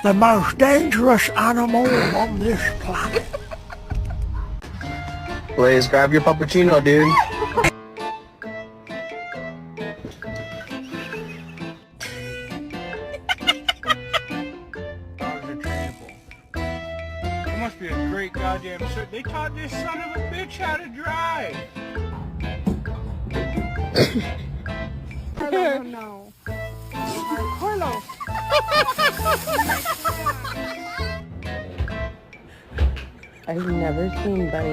The most dangerous animal on this planet. Blaze, grab your puppuccino, dude. Dogs are trainable. It must be a great goddamn shit. They taught this son of a bitch how to drive. Carlo, no. Carlo. I've never seen Bunny